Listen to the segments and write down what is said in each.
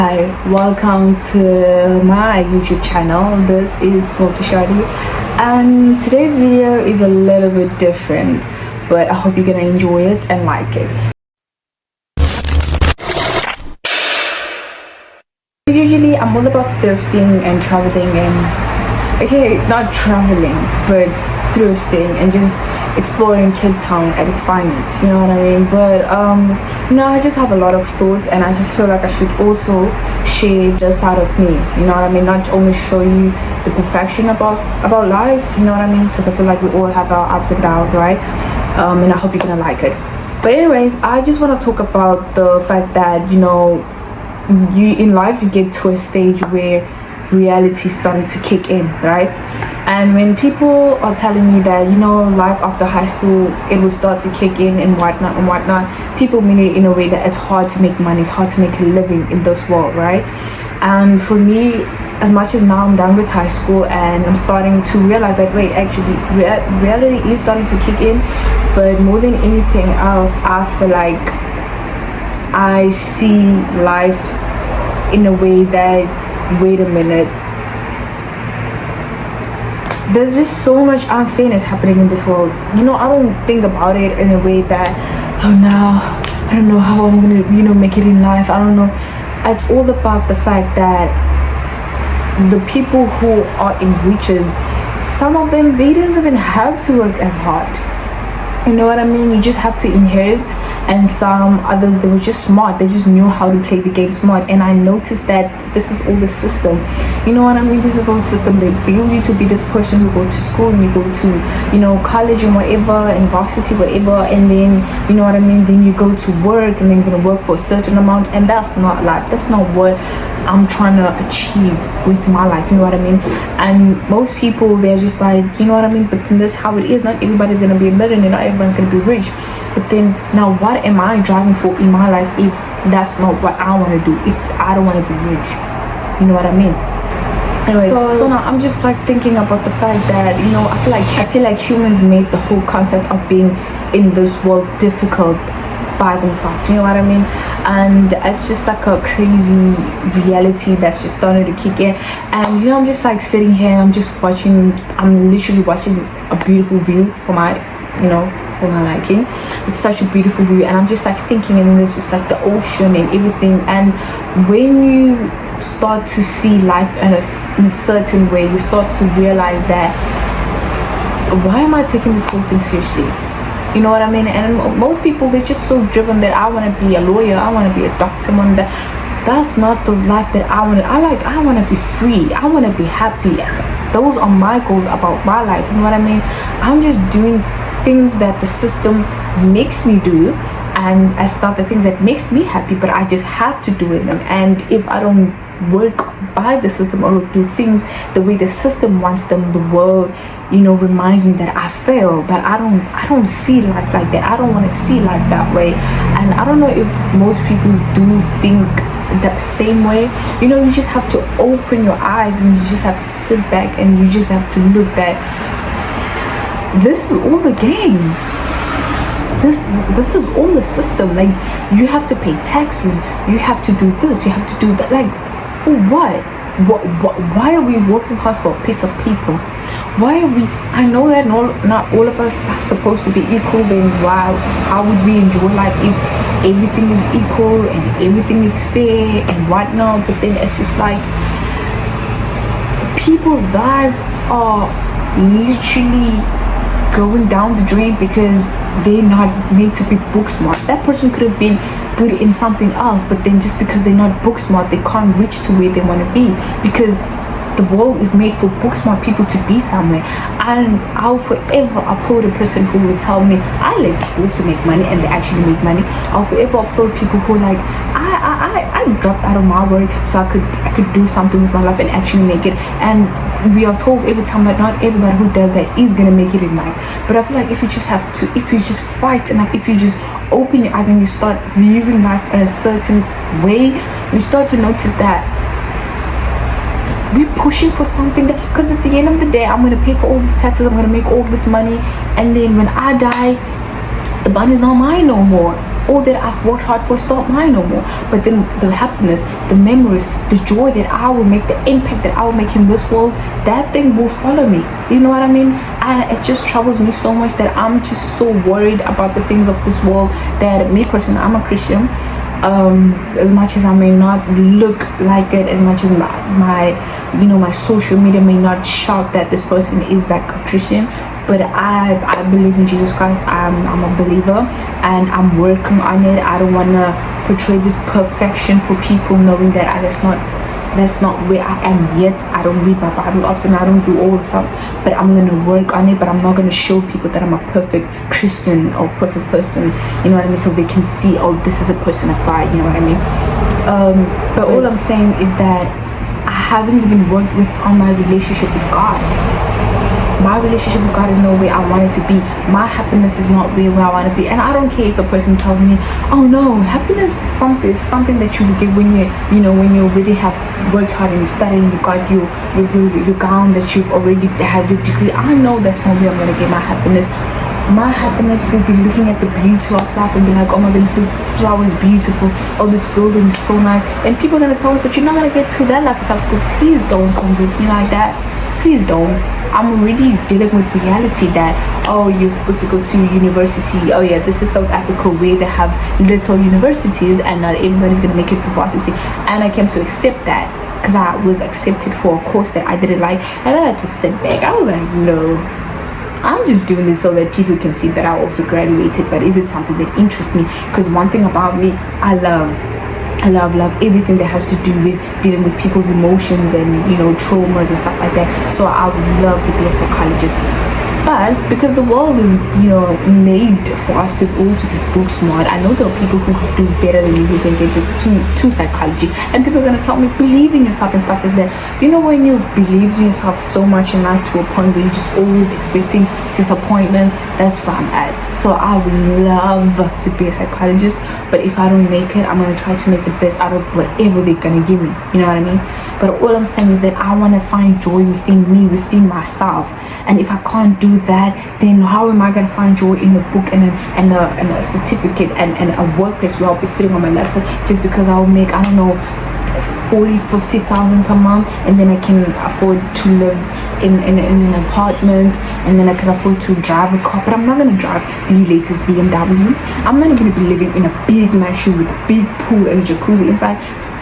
Hi, welcome to my YouTube channel. This is Smoky Shawty, and today's video is a little bit different, but I hope you're gonna enjoy it and like it. Usually, I'm all about thrifting and traveling not traveling, but thrifting and just exploring Cape Town at its finest, you know what I mean? But I just have a lot of thoughts, and I just feel like I should also share the side of me, you know what I mean? Not only show you the perfection about life, you know what I mean? Because I feel like we all have our ups and downs, right? And I hope you're gonna like it. But anyways, I just want to talk about the fact that you in life, you get to a stage where reality starting to kick in, right? And when people are telling me that life after high school, it will start to kick in and whatnot, people mean it in a way that it's hard to make money, it's hard to make a living in this world, right? And for me, as much as now I'm done with high school and I'm starting to realize that actually reality is starting to kick in, but more than anything else, I feel like I see life in a way that, wait a minute, there's just so much unfairness happening in this world. I don't think about it in a way that, oh, now I don't know how I'm gonna make it in life. I don't know. It's all about the fact that the people who are in breaches, some of them, they didn't even have to work as hard. You know what I mean? You just have to inherit. And some others, they were just smart, they just knew how to play the game smart. And I noticed that this is all the system, you know what I mean? This is all the system. They build you to be this person who go to school and you go to college and whatever, and varsity whatever, and then you know what I mean, then you go to work and then you're gonna work for a certain amount. And that's not life. That's not what I'm trying to achieve with my life, you know what I mean? And most people, they're just like, you know what I mean, but then that's how it is. Not everybody's gonna be a millionaire, not everyone's gonna be rich. But then now, what am I driving for in my life if that's not what I want to do, if I don't want to be rich? You know what I mean? Anyways, so now I'm just like thinking about the fact that I feel like humans made the whole concept of being in this world difficult by themselves, you know what I mean? And it's just like a crazy reality that's just starting to kick in. And I'm just like sitting here and I'm literally watching a beautiful view for my liking. It's such a beautiful view, and I'm just like thinking, and there's just like the ocean and everything. And when you start to see life in a certain way, you start to realize that, why am I taking this whole thing seriously? You know what I mean? And most people, they're just so driven that I want to be a lawyer, I want to be a doctor, that's not the life that I want. I want to be free, I want to be happy. Those are my goals about my life, you know what I mean? I'm just doing things that the system makes me do, and it's not the things that makes me happy, but I just have to do it. And if I don't work by the system or do things the way the system wants them, the world reminds me that I fail. But I don't see life like that. I don't want to see life that way. And I don't know if most people do think that same way. You just have to open your eyes, and you just have to sit back, and you just have to look that this is all the game. This is all the system. Like, you have to pay taxes, you have to do this, you have to do that. Like, for what? Why are we working hard for a piece of paper? Why are we? I know that not all of us are supposed to be equal. Then how would we enjoy life if everything is equal and everything is fair and whatnot? But then it's just like, people's lives are literally going down the drain because they're not made to be book smart. That person could have been good in something else, but then just because they're not book smart, they can't reach to where they want to be, because the world is made for book smart people to be somewhere. And I'll forever applaud a person who will tell me, I left school to make money, and they actually make money. I'll forever applaud people who are like, I dropped out of my work so I could do something with my life and actually make it. And we are told every time that not everybody who does that is gonna make it in life. But I feel like if you just fight, and like if you just open your eyes and you start viewing life in a certain way, you start to notice that we're pushing for something that, because at the end of the day, I'm gonna pay for all these taxes, I'm gonna make all this money, and then when I die, the money is not mine no more. all that I've worked hard for is not mine no more. But then the happiness, the memories, the joy that I will make, the impact that I will make in this world, that thing will follow me. You know what I mean? And it just troubles me so much that I'm just so worried about the things of this world that me personally, I'm a Christian. As much as I may not look like it, as much as my social media may not shout that this person is like a Christian, but I believe in Jesus Christ. I'm a believer and I'm working on it. I don't want to portray this perfection for people, knowing that that's not where I am yet. I don't read my Bible often. I don't do all the stuff, but I'm going to work on it. But I'm not going to show people that I'm a perfect Christian or perfect person, you know what I mean, so they can see, oh, this is a person of God, you know what I mean. But all I'm saying is that I haven't even worked on my relationship with God. My relationship with God is not where I want it to be. My happiness is not where I want to be. And I don't care if a person tells me, oh no, happiness is something that you will get when when you already have worked hard and you studied and you got your gown, that you've already had your degree. I know that's not where I'm going to get my happiness. My happiness will be looking at the beauty of life and be like, oh my goodness, this flower is beautiful, oh this building is so nice. And people are going to tell me, but you're not going to get to that life without school. Please don't convince me like that. Please don't. I'm already dealing with reality that, oh, you're supposed to go to university. Oh yeah, this is South Africa where they have little universities and not everybody's going to make it to varsity. And I came to accept that because I was accepted for a course that I didn't like, and I had to sit back. I was like, no, I'm just doing this so that people can see that I also graduated, but is it something that interests me? Because one thing about me, I love everything that has to do with dealing with people's emotions and traumas and stuff like that. So I would love to be a psychologist. But because the world is made for us to all to be book smart, I know there are people who could do better than me, who can get to psychology, and people are going to tell me believe in yourself and stuff like that. When you've believed in yourself so much in life to a point where you're just always expecting disappointments, that's where I'm at. So I would love to be a psychologist, but if I don't make it, I'm going to try to make the best out of whatever they're going to give me, you know what I mean? But all I'm saying is that I want to find joy within me, within myself. And if I can't do that, then how am I going to find joy in a book and a certificate and a workplace where I'll be sitting on my laptop just because I'll make, I don't know, 40,000-50,000 per month, and then I can afford to live in an apartment, and then I can afford to drive a car. But I'm not going to drive the latest BMW. I'm not going to be living in a big mansion with a big pool and a jacuzzi inside.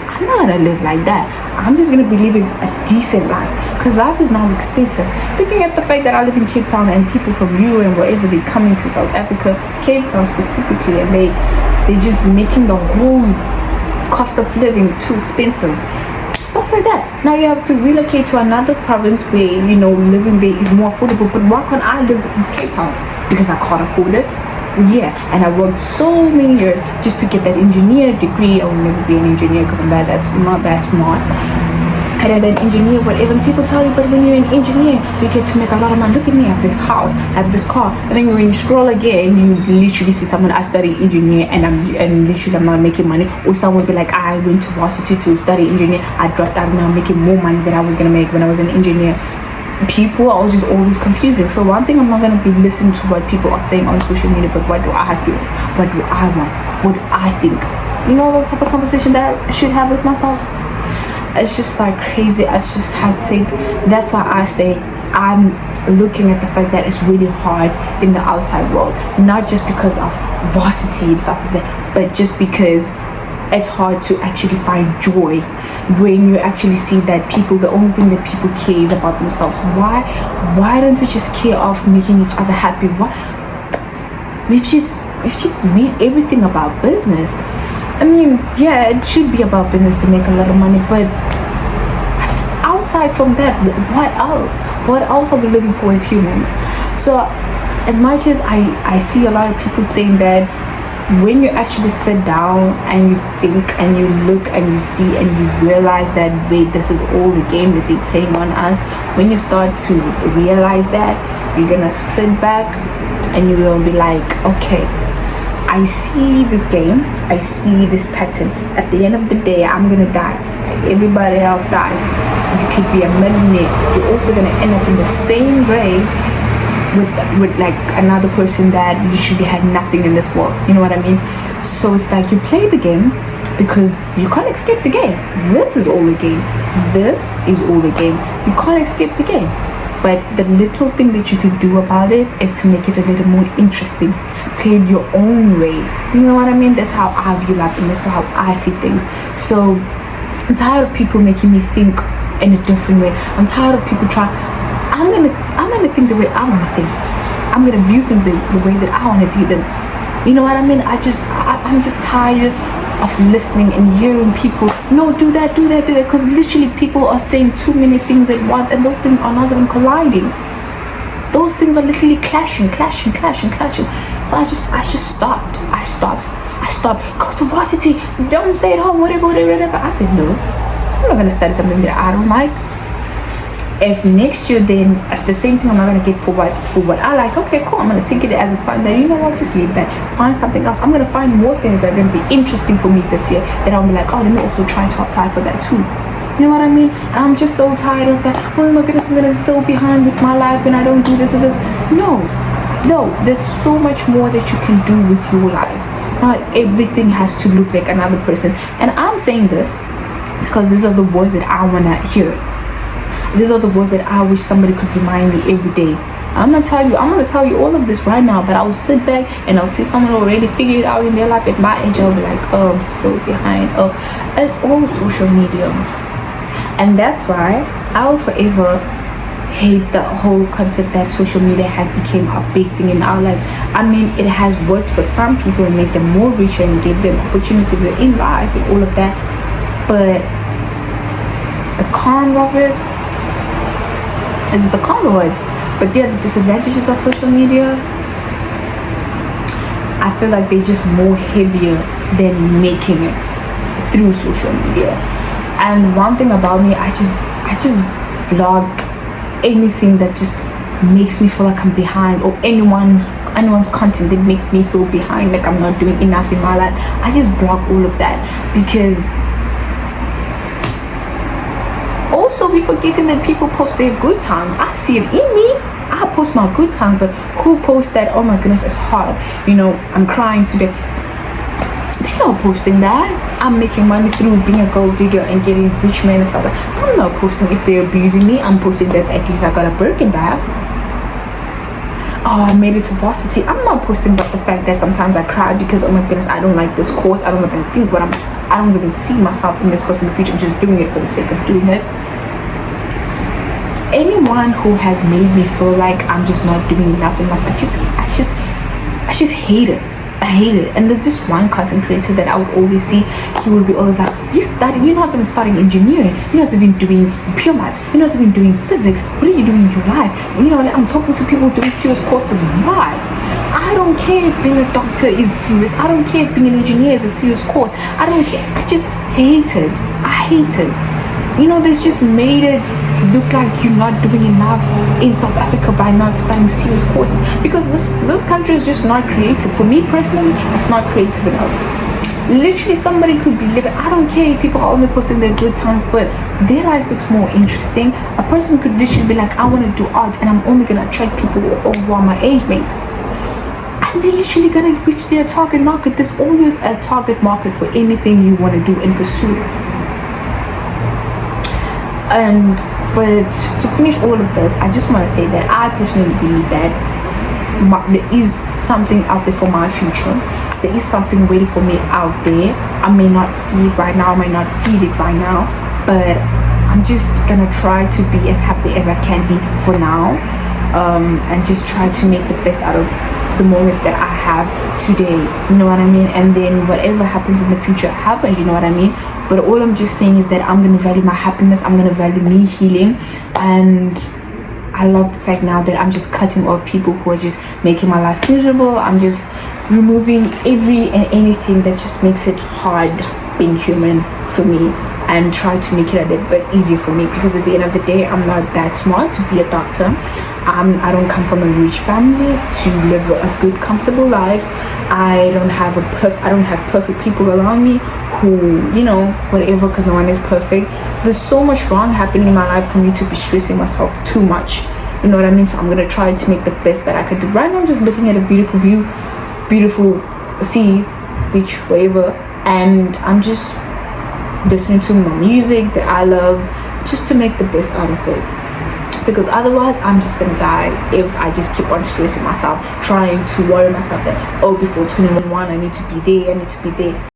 I'm not going to live like that. I'm just going to be living a decent life, because life is now expensive. Looking at the fact that I live in Cape Town and people from Europe and wherever they come into South Africa, Cape Town specifically, and they're just making the whole cost of living too expensive, stuff like that. Now you have to relocate to another province where living there is more affordable. But why can't I live in Cape Town? Because I can't afford it. Yeah, and I worked so many years just to get that engineer degree. I will never be an engineer because I'm not that smart. And then an engineer, whatever, and people tell you, but when you're an engineer, you get to make a lot of money. Look at me, I have this house, I have this car. And then when you scroll again, you literally see someone, I study engineer and literally I'm not making money. Or someone be like, I went to varsity to study engineer, I dropped out and now I'm making more money than I was gonna make when I was an engineer. People are just always confusing. So one thing, I'm not going to be listening to what people are saying on social media, but what do I feel? What do I want? What do I think? The type of conversation that I should have with myself. It's just like crazy. It's just hectic. That's why I say I'm looking at the fact that it's really hard in the outside world, not just because of varsity and stuff like that, but just because it's hard to actually find joy when you actually see that the only thing that people care is about themselves. Why don't we just care of making each other happy? We've just made everything about business. I mean, yeah, it should be about business to make a lot of money, but outside from that, what else are we living for as humans? So as much as I see a lot of people saying that, when you actually sit down and you think and you look and you see and you realize that, wait, this is all the game that they're playing on us, when you start to realize that, you're gonna sit back and you will be like, okay, I see this game, I see this pattern. At the end of the day, I'm gonna die like everybody else dies. You could be a millionaire, you're also gonna end up in the same grave with like another person that literally had nothing in this world. You know what I mean? So it's like you play the game because you can't escape the game. This is all the game. This is all the game. You can't escape the game. But the little thing that you can do about it is to make it a little more interesting. Play it your own way. You know what I mean? That's how I view life and that's how I see things. So I'm tired of people making me think in a different way. I'm tired of people trying. I'm gonna think the way I wanna think. I'm gonna view things the way that I wanna view them. You know what I mean? I'm just tired of listening and hearing people, no, do that, because literally people are saying too many things at once and those things are not even colliding. Those things are literally clashing. So I just stopped. I stopped. Go to varsity, don't stay at home, whatever. I said, no, I'm not gonna study something that I don't like. If next year then it's the same thing I'm not gonna get for what I like, okay, cool, I'm gonna take it as a sign that, you know what, just leave that, find something else. I'm gonna find more things that are gonna be interesting for me this year that I'll be like, oh, let me also try to apply for that too. You know what I mean? And I'm just so tired of that. Oh my goodness, I'm gonna be so behind with my life and I don't do this and this. No, there's so much more that you can do with your life. Not everything has to look like another person's. And I'm saying this because these are the words that I wanna hear. These are the words that I wish somebody could remind me every day. I'm gonna tell you all of this right now, but I will sit back and I'll see someone already figure it out in their life at my age. I'll be like, oh, I'm so behind. Oh, it's all social media. And that's why I will forever hate the whole concept that social media has become a big thing in our lives. I mean, it has worked for some people and made them more richer and gave them opportunities in life and all of that. But the cons of it, is it the cons of it? But yeah, the disadvantages of social media, I feel like they're just more heavier than making it through social media. And one thing about me, I just blog anything that just makes me feel like I'm behind, or anyone's content that makes me feel behind, like I'm not doing enough in my life. I just block all of that, because also we forgetting that people post their good times. I see it in me. I post my good times, but who posts that, oh my goodness, it's hard, you know, I'm crying today? They're not posting that. I'm making money through being a gold digger and getting rich men and stuff. I'm not posting if they're abusing me. I'm posting that at least I got a Birkin bag. Oh, I made it to varsity. I'm not posting about the fact that sometimes I cry because, oh my goodness, I don't like this course. I don't even think what I don't even see myself in this course in the future. I'm just doing it for the sake of doing it. Anyone who has made me feel like I'm just not doing enough in life, I just hate it. I hate it. And there's this one content creator that I would always see. He would be always like, you're not even studying engineering, you're not even doing pure maths, you're not even doing physics, what are you doing in your life? You know, like, I'm talking to people doing serious courses. Why? I don't care if being a doctor is serious. I don't care if being an engineer is a serious course. I don't care. I just hate it. I hate it. You know, this just made it look like you're not doing enough in South Africa by not studying serious courses, because this country is just not creative. For me personally, it's not creative enough. Literally, somebody could be living, I don't care if people are only posting their good times, but their life looks more interesting. A person could literally be like, I want to do art and I'm only gonna attract people who are my age mates, and they're literally gonna reach their target market. There's always a target market for anything you want to do and pursue. And to finish all of this, I just want to say that I personally believe that there is something out there for my future. There is something waiting for me out there. I may not see it right now, I may not feel it right now, but I'm just gonna try to be as happy as I can be for now, and just try to make the best out of the moments that I have today, you know what I mean? And then whatever happens in the future happens, you know what I mean? But all I'm just saying is that I'm going to value my happiness. I'm going to value me healing. And I love the fact now that I'm just cutting off people who are just making my life miserable. I'm just removing every and anything that just makes it hard being human for me, and try to make it a little bit easier for me, because at the end of the day, I'm not that smart to be a doctor. I don't come from a rich family to live a good, comfortable life. I don't have perfect people around me who, you know, whatever, because no one is perfect. There's so much wrong happening in my life for me to be stressing myself too much. You know what I mean? So I'm gonna try to make the best that I could do. Right now I'm just looking at a beautiful view, beautiful sea, beach, wherever, and I'm just listening to my music that I love, just to make the best out of it. Because otherwise I'm just gonna die if I just keep on stressing myself, trying to worry myself that, oh, before 21 I need to be there, I need to be there.